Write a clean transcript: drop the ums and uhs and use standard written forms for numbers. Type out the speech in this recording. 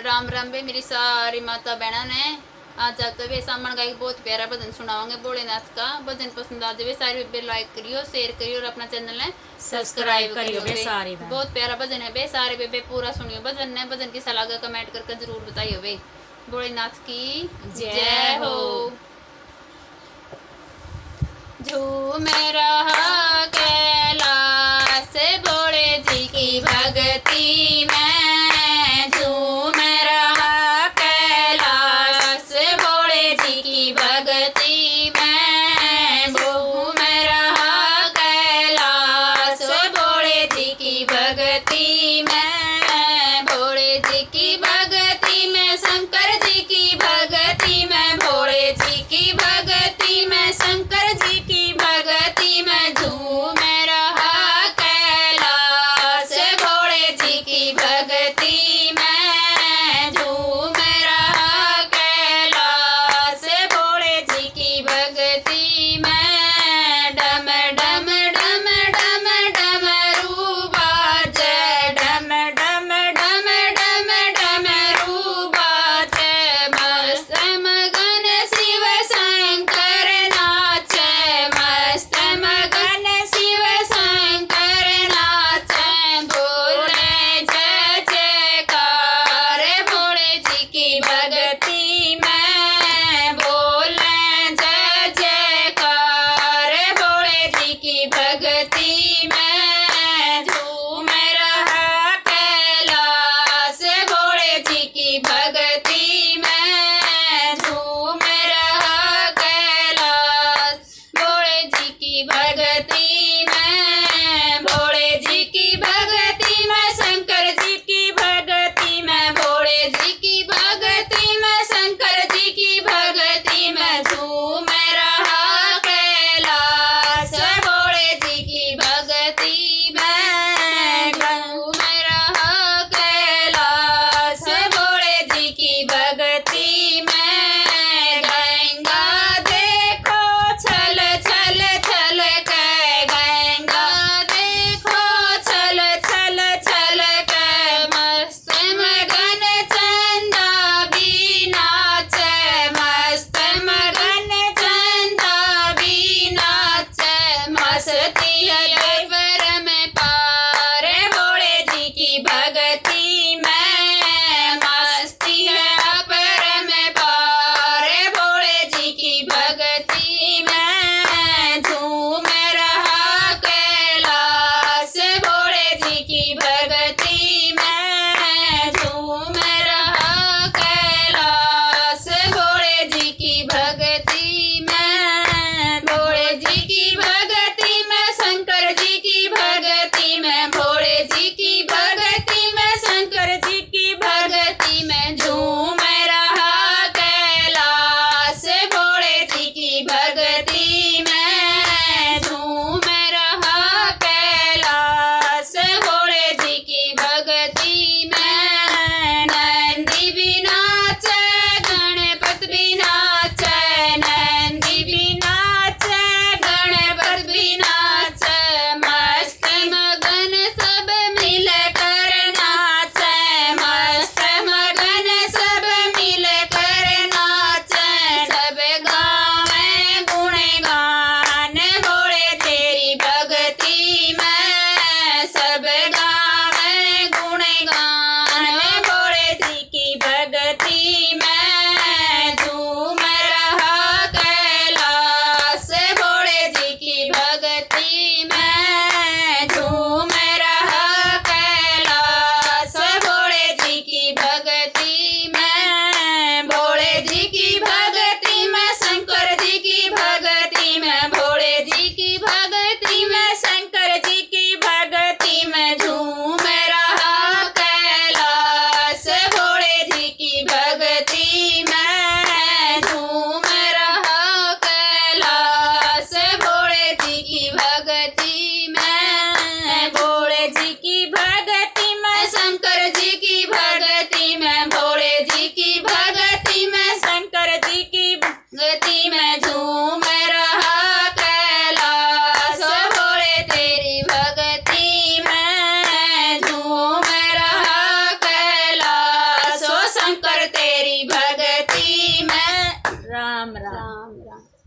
राम राम बे मेरी सारी माता बहना ने। आज आप तो वे सामन का एक बहुत प्यारा भजन सुनाओगे भोलेनाथ का। भजन पसंद आ जाए सारी बे लाइक करियो, शेयर करियो और अपना चैनल ने सब्सक्राइब करियो बे। सारी बात बहुत प्यारा भजन है बे, सारे बे पूरा सुनियो भजन ने। भजन कैसा लगा कमेंट करके जरूर बताइयो बे। भोलेनाथ की जय हो। झूम रहा कैलाश भोले जी की भक्ति में, झूम रहा कैलाश भोले जी की भक्ति में, झूम रहा कैलाश भोले जी की भक्ति में, भोले जी की भक्ति में, शंकर जी की भक्ति में, भोले जी की भक्ति में, शंकर जी की भक्ति में झूम शंकर तेरी भगती में। राम राम। राम राम।